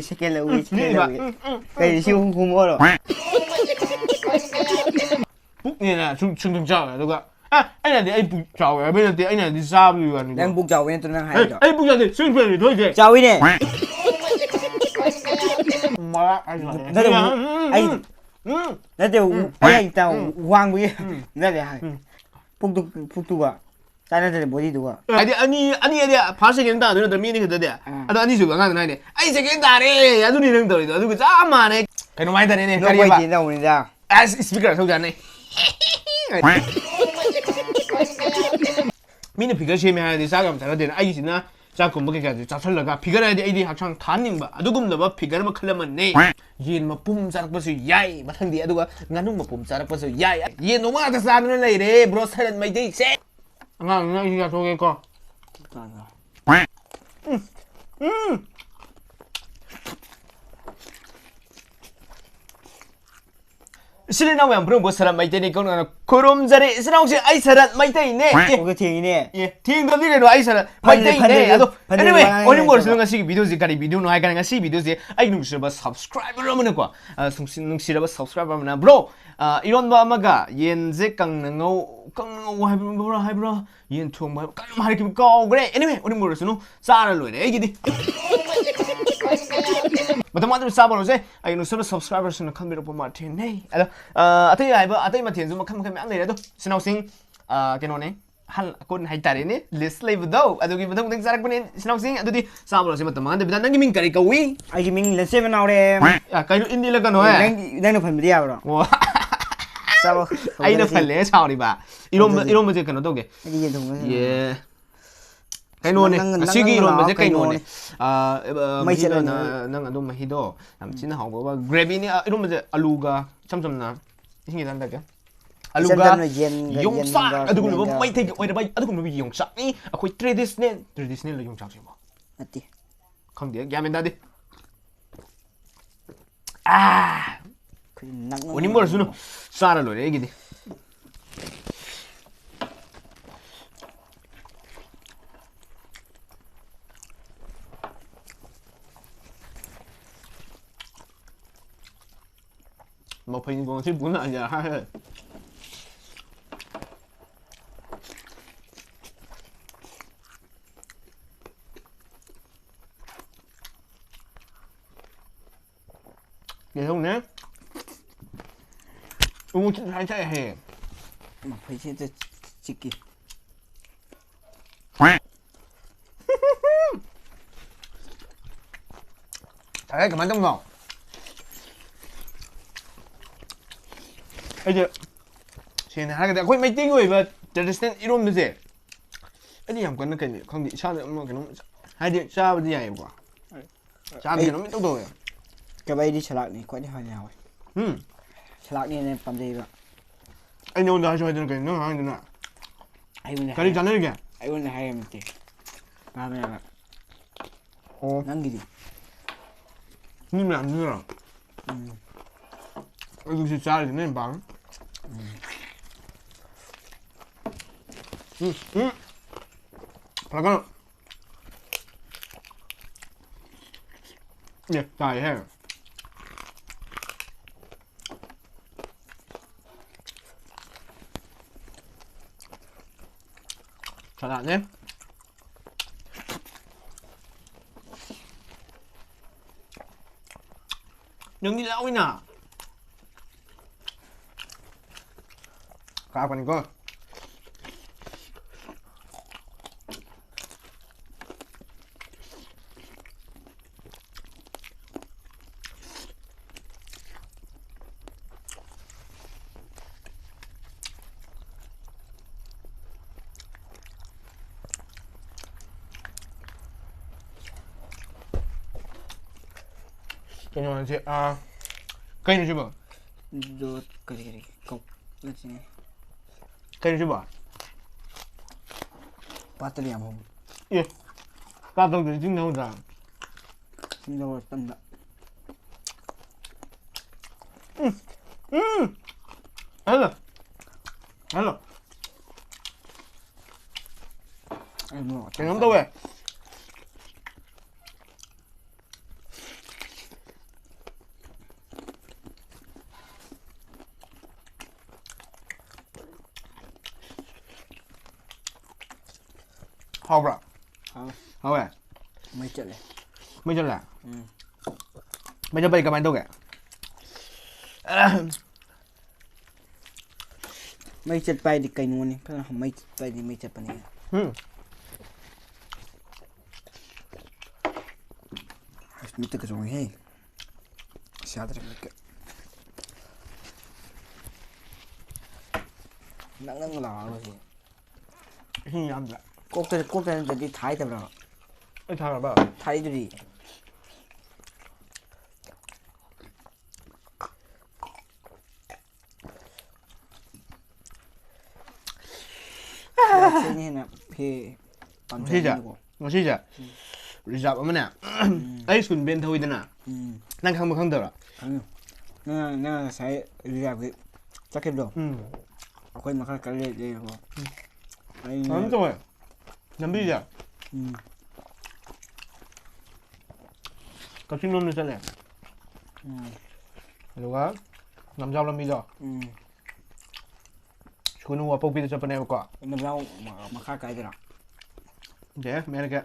chicken là chicken là cái siêu không mua rồi bút như là chung chảo này đúng không à anh này thì anh bút chảo này bây giờ thì anh này thì sao bây giờ đang bút chảo bên tôi đang hay rồi anh bút chảo thì xuyên phim thì thôi kìa chảo này mà anh nó đều anh nó đều anh tao hoang với nó để hay 푹 à 다른 데는 못 이두고 아니 파시긴다 너희들 미니 그대데 아도 아니 주가 가는 아니 아이 세긴다래 야두리는 더 누구 짜만해 그놈 많이 다니네 가리야 봐 너무 우리다 아 스피커 소리하네 미니 비가 시면 돼 사람 잘 되는 아이 지나 자꾸 먹게 가지고 잡살러가 비가라야 돼 아이디 학창 다닝 봐 아두금도 봐 비가를 뭐 클레면 네 옌뭐 뿜자락 버스 야이 마탕디 아두가 나는 뭐 뿜자락 버스 야이 얘 너무 아다 싸는 레이래 브로 살은 마이데이 세 나 이거 저기 거. 실례나 왜 그런 뭐 사람 마이테니 거는 khurum jari 실례 혹시 아이 사람 마이테이네. 오케이 팅이네. 예. 팅도 비례로 아이 사람 마이테이네. 아도 anyway 오늘 뭐 쓰는 것이 비디오지 가리 비디오 노 하가는 것이 비디오지 아이 누시바 subscriber 하면 거. 아 누시바 subscriber 하면 bro. 이런 거 아마가 옌제 깡능오 하이브라 옌 통마 깡 하리kim 거 그래. anyway 오늘 뭐 쓰는 사를 로이네. 이기디. Matematik sabar rồi, ai nuôi subscribers nó không biết được bao nhiêu này. Atay ai ba, atay mà tiền dùng mà không ăn này đó. Xin học sinh, cái nó này, hal con hay tari này, list live đâu. Ado cái video tiếng Sarat con này, xin học sinh, ado đi sabar rồi, matematik, tapi nanti mình cari kau ini. Ai mình lên xem nào đây. Cái nó ini là cái nó đang được phần video rồi. Sabar. Ai nó phần lẽ sao đi ba. Iron mà cái nó đâu kì. Yeah. cái nồi này, 시기 이런 뭐지 cái nồi này, 마히도 나 너무 마히도 남친은 하고 그래비니 이런 뭐지 알루가 참참나 신기 난다 게 알루가 용사 아두고 뭐 마이테이 어디 봐 아두고 뭐 용사이 아코이 트레디셔널 용사지 뭐 맞지 컨디 야멘다디 아 오늘 뭘 수는 싸라로 얘기디 maphei con thích bún lại giờ hai vậy không nhé uống chút hai chai hè maphei chết chicken thấy cảm ơn trong ngọt 이제 쟤네 하게 거의 많이 뛰고 이거 저스텐 이런 데서 아니 한번 그 거기 차는 뭐 그놈 하디 차버지 아이 뭐 차는 그놈 똑똑해 cái bay đi trở lại này quay đi hỏi nhau trở lại đi nên làm gì vậy anh đâu đó cho anh cái nó hay nữa cái đi chắn đấy kìa ai muốn hay em thì ba mươi là năng gì nhưng làm như nào 이거 진짜 잘 되네 방. 잠깐. 예, 잘 해. 잘하네. 연기 나오이나? Cả còn có cái nhỏ này cây này chưa bỏ rồi cái cục cái gì cây chưa bỏ bắt được không 예 까덕들 지금 나오자 진짜 딴다 알로 알로 뭐 그냥 또 왜? 하오브라. 하오. 하오야. mấy trận này. mấy chân là. Bây giờ bây cầm anh đâu kìa. Mấy trận bay thì cày luôn đi, phải không? Mấy bay thì mấy trận này. Mitte cái rồi hey. Sao thế cái. Nặng lò rồi gì. Hình ăn vậy. Quốc tế đi Thái tập rồi. Cái thằng là bao? Thái đi. Ini nak he. Nasi je. Rizab apa nak? Ai sun ben tahu itu nak. Nang khang tahu lah. Nah saya rizab ke. Cakap dong. Aku yang makan kali dia aku. Không rồi. Nắm bây giờ. Có chim nôm như thế này. Được á. Nắm rau làm bây giờ. Chú nuôi bốc bít cho bên em quả. Nắm rau mà khác cái gì nào? Thế, mẹ này kìa.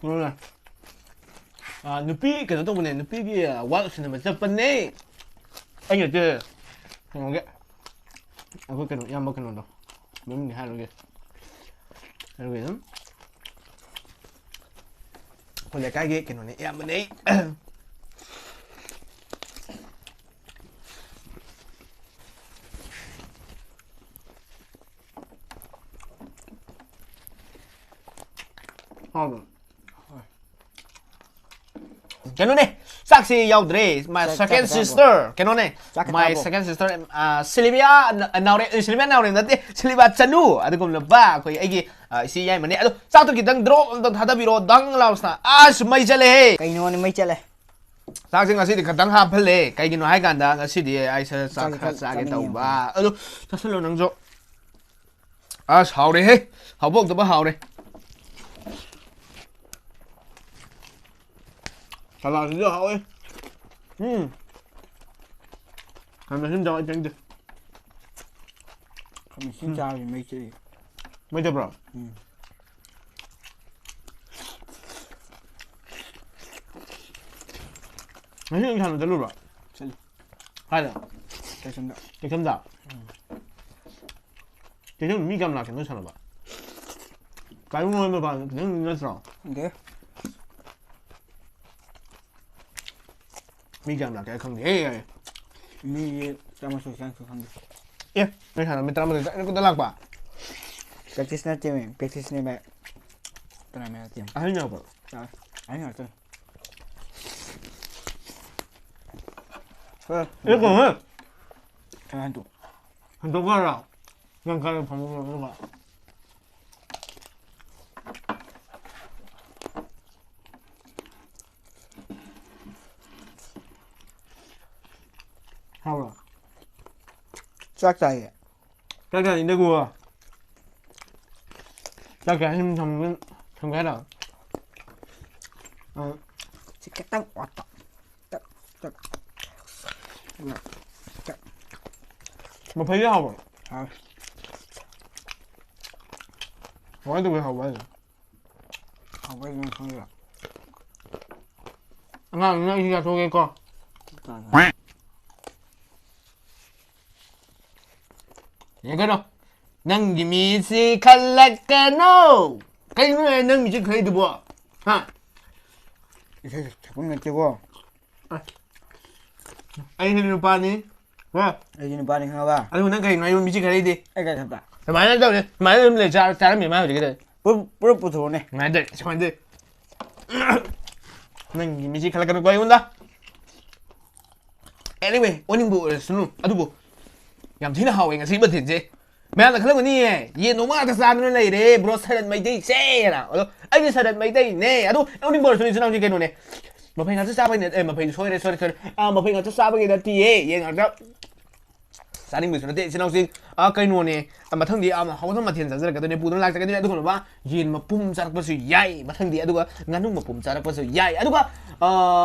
Luôn này. Nupi cái nó tông bên này nupi kia quá xin mà cho bên này. Anh hiểu chưa? Không kìa. Aku kena yang mau kena dah. Belum ni hal lagi. Hal lagi tu. Boleh kaki kena ni yang mana? Hao. Kena ni. Saksi yau dre, my second sister. Kena ni. My second sister Silvia nào này nãy Silvia Chanu. Ada kau lupa. Kau ini si yang mana? Aduh, satu kita drop untuk hada biro dang lausna. Semai jale. Cái nó mấy trận này. Saksi ngasih di kadang hafal le. Kau ini hai ganda ngasih di Aisyah sakit tahu ba. Aduh, selalu nangjo. Hao deh he. Hao bok tu bah hao deh. Salah sih hao eh. Mình xin chào anh Trinh. Mình xin chào thì mấy chị. Mấy chục rồi. Mấy chị ăn được luôn rồi. Hai rồi. Cái chấm đậu. cái chấm đậu. cái chấm mi cầm là cái nó sao vậy? cái nó mới vào cái nó sao? Ok. mi cầm là cái không gì. Mi sama susah kan. Iya, ini sana mitra mitra ini kita lakukan. Praktis nanti men, praktis ni men. Tenang men nanti. Akhirnya apa? Akhirnya tu. 이거 해. tenang tu. 너가 알아. 그냥 가는 방법으로 해봐. 하울아. 짝짝이. 짝짝 인데 구워. 짝짝 힘 잡는 정해라. Sikit tak otak. Tak. 뭐 배려 하고. 아. 와인도 왜 하고 와인? 왜 이런 소리야? 나 이거 저기 거. 얘가로 난 미지 칼라카노. cái người nâng mình chưa thấy được bộ hả? 이제 잡으면 되고. anh thấy được ba đi, vâng? 여기는 반응 하나 봐. anh muốn nâng cái này mình chưa thấy đi. 애가 잡다. mày nói đâu đi, mày nói để trả miệng mai cái đấy. 뿔 들어오네. mày đợi, 잠깐 đợi. nâng mình chưa 칼라카노 quay 온다. anyway, 오늘 뭐 수능, 아주 뭐 làm thế nào anh sĩ bật thiệt chứ? mẹ là cái này nè, yên nó mà thật ra nó này đấy, bro Sarat meitei xe nào, anh đi Sarat meitei nè, à đâu, ông đi bờ xuống nào như cái này, mà phải ngắt sát bên này, mà phải sorry, mà phải ngắt sát bên này thì yên ngắt đó, gia đình mình xuống đây, xin ông xin, cái này, mà thằng đi, mà không có thằng mà thiền giả ra cái này, bù nó lại cái này, đúng không ạ? Yên mà pum ra cái sự dai, mà thằng đi, đúng không? ngắn nung mà pum ra cái sự dai, đúng không?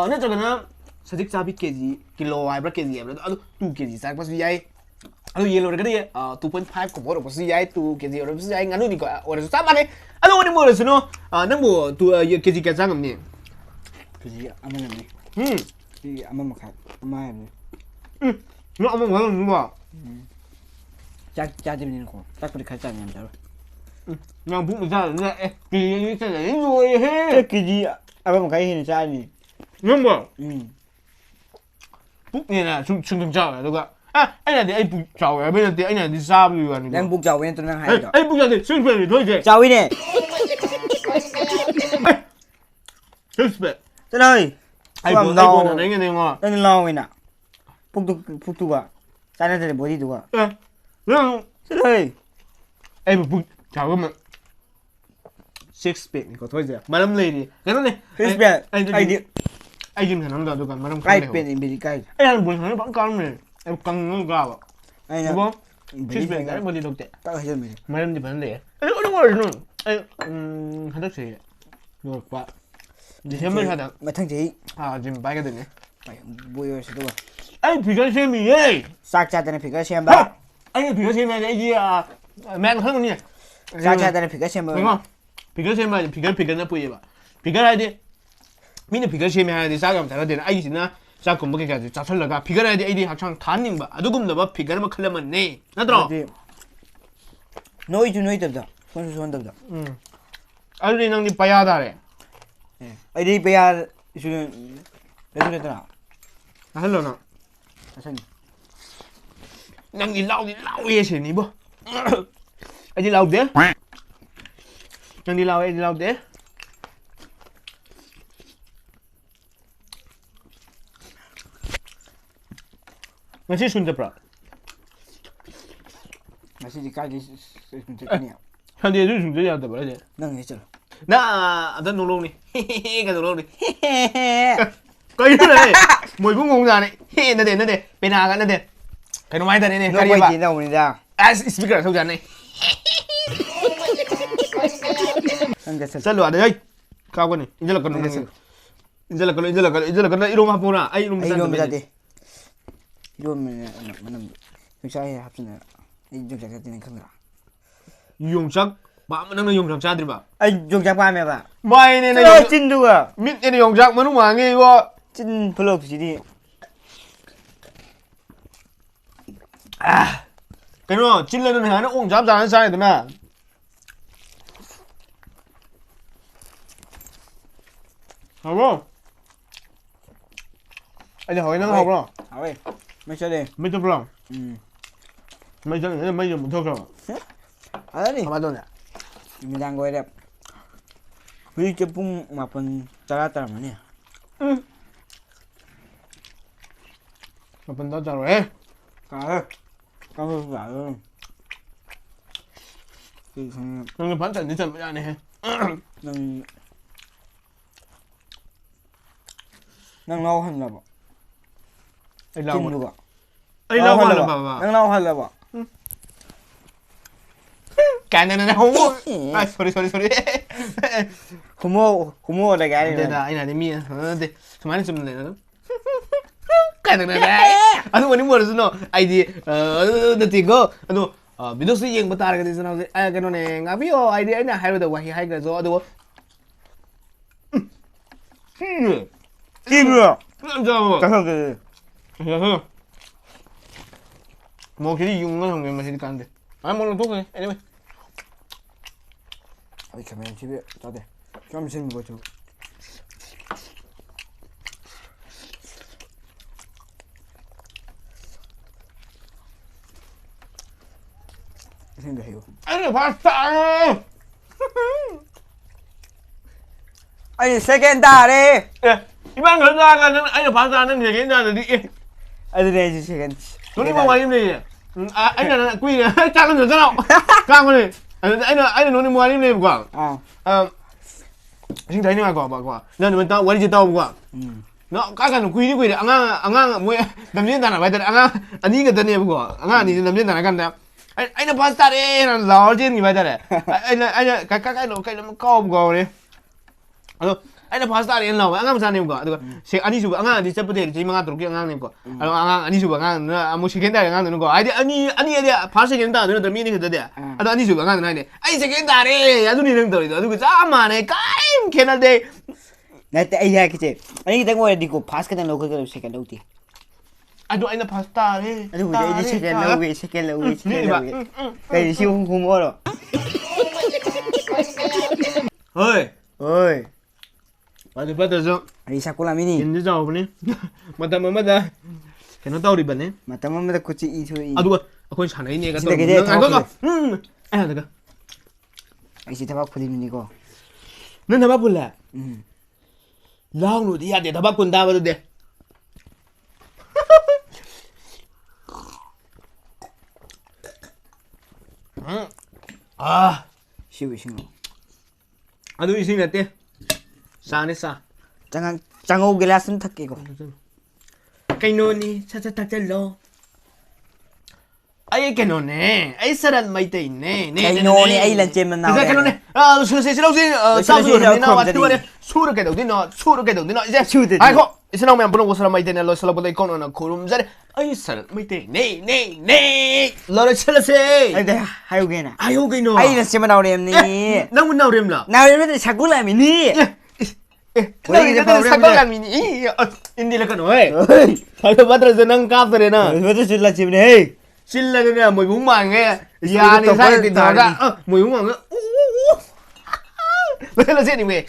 nên cho cái nó, sao thích sao biết cái gì, kilo hay bao cái gì, 2 kg ra cái sự dai. ಅದು yellow red ಗೆ 2.5 ko moro bosi yai 2 kg oro bosi yai nganu ni ko ora su sama ne ado ni moro suno nang bo 2 kg ka jang ni kg ama ne kg ama makha ama ne no ama nganu ni ba 짜 재밌는 거 딱 그렇게 갈지 않냐 자로 nang bu mu sa ne kg ni sa ni lo he kg ama makha hin sa ni nang ba bu ni na chung chung chao ya do gaအဲ့ဒါဒီအဲ့ပူကြောင်ရမင်းတို့အဲ့ဒါဒီစားပြီးရတယ် 난 북자 wen 또 난 하이다 အဲ့ပူရတယ်ဆွန့်ဆွန့်တွေတို့ကျ 자 위네 ဆွန့်ဆွန့် 뜨나이 အဲ့ပေါ်နိုင်ငံတွေမှာ 난 나오 위나 북두가 짜내들 뭐지 누가 အဲ့ 뜨나이 အဲ့ပူကြောင်ကမ6 bit ကိုတို့ကျမရမ်လေးဒီကတော့လေ 크리스피 아이디 အဲ့ဒီမှာတော့တို့ကမရမ် 가이 pen 미리 가이 အဲ့ဒါဘယ်လိုဘာကောင်းလဲအဲ့ကန်ငါက 아니야 뭐6 bit အဲ့ဘယ်လိုလုပ်တဲ့ 딱 하면 돼 မရမ်ဒီဘယ်လဲအဲ့အဲ့တော့နော်အဲ့하다 세 이거 봐 이제 현물 하다 마탕지 아 지금 빨게 되네 뭐요 시도가 아이 비가 셈이에 싹자들은 피가 시험봐 아니 비가 셈이 이게 맨 하는 싹자들은 피가 시험봐 이거 비가 셈이 비가 보여 봐 비가 해야 돼 민이 비가 셈이 해야 돼 싸가면 잘 되나 아이 지나 자 공부게 가지 자 설러가 비가 해야 돼 이디 학창 단님 봐 아두금 넣어 비가 뭐 클레면 네 나들어 노이 dab다 손수 dab다 아들이 낭니 봐야 다래 예 아이디 배야 지금 레드레드나 할러나 아선 낭니 라우에 세니 뭐 아이디 라우데 낭니 라우데 맛이 순대브라 맛이 까지 순대냐 현대에 좀 순대야 돼 버려 난 했잖아 나 아들 놀러오니 가 놀러오니 거기는 뭐 이거 공자네 네네 배나가는데 cái nó mai ta này nó quay gì đâu mình ra speaker không dàn này rất lửa đấy cao quá này in là con 이놈 하보나 아 이놈 이놈 이러면 용작에 합치네 용작에 되는 카메라 용작 마음은 용작 짜들이 봐 아이 용작 밤에 봐 마이네는 찐두가 밑에는 용작 뭐는 왕이 이거 찐 블로그 지디 아 그럼 찔러는 하는 옹잡 잘하는 사람이더만 하고 anh hỏi nó học rồi hỏi mấy chơi đi mấy chục rồi mấy chơi mấy giờ một thôi rồi ở đi bao nhiêu nè mình đang quay đẹp ví dụ pun mà pun cara cara mà nè mà pun đó rồi cả rồi cái bán trận đi trận bây giờ này năng lâu hơn là bộ anh lâu mà được anh lâu hơn là bà năng lâu hơn là bộ cái này không à sorry 고모 là cái này đây là mi đây chúng anh chụp này nữa cái này anh muốn mua nó ai đi nó thì có anh video sử dụng bắt tay cái gì nào ai cái nó này ngáp yo ai đi anh nào hay rồi vậy hay cái rồi đó 김이야 잠깐만 가서 뭐 괜히 용건 형님 맛이니까 안 돼. 안 먹는 또 그래. anyway. 아이 가면 집에 다돼. 점심 뭐죠? 생각해요. 아니 봤다. 아니 세겐다래. 예. 이만 걸다가는 아니 봤다는 얘기인데 니. 아들이 이제 세겐. 돈이 뭐 많이 있네. 아 아니야 꾸이 작은 여자라. 까고네. 아니 돈이 뭐 많이 있네 봐. 지금 다니는 거 봐. 나는 왜 원이 지 따오 봐. 너 까가는 꾸이 앙앙 뭐야. 남진다나 봐야 돼. 앙앙 아니가 되네 보고. 앙앙 아니 남진다나 간다. anh là pasta đi nó trên gì vậy ta đấy anh cái nó câu câu đi alo ai na pasta ni law angang sa ni ko adu se ani su angang di chapate ji manga tru ki angang ni ko adu angang ani su angang na amu chicken da angang ni ko ai ani ya pasta chicken da no mi ni ko de adu ani su angang na ni ai chicken da re adu ni nang to adu ko ja ma ne kai kenal de nate ai ya kiche ani kita ngore di ko pasta dan local ko second dauti adu ai na pasta re adu de second lowe kai si humoro oi oi pada pada zo ai sakula mini ini jauh ni mata dah kena tahu di mana mata mama da kuchi itu aduh aku yang sana ini kata ada ai si tabak khudi mini ko nan apa pula lau nu dia tabak kun dah baru deh siu siu aduh isi nanti sana sa jangan gelas ni tak ko cái nồi này cha cha ta lo ai cái nồi này ai Sarat meiteine cái nồi này ai lần trên mình nào cái nồi này xin lỗi sao rồi này nào bắt đầu này suru cái đầu tiên nó ai có xin lỗi mình muốn Sarat meiteine lo sao bắt đầu con nó khurum jari ai Sarat meiteine ne lo rồi chơi xe ai đây hai cái nồi ai lần trên mình nào đem ni nào đem là nào đem thì sakula mini Lagi kita sekolah mini, ini lah kan, oi. Kalau baterai senang kafe na. Betul sila cip ni, hey. Sila ni mui bumang ya. Ya ni saya tidak ada. Mui bumang. Betul sih ni me.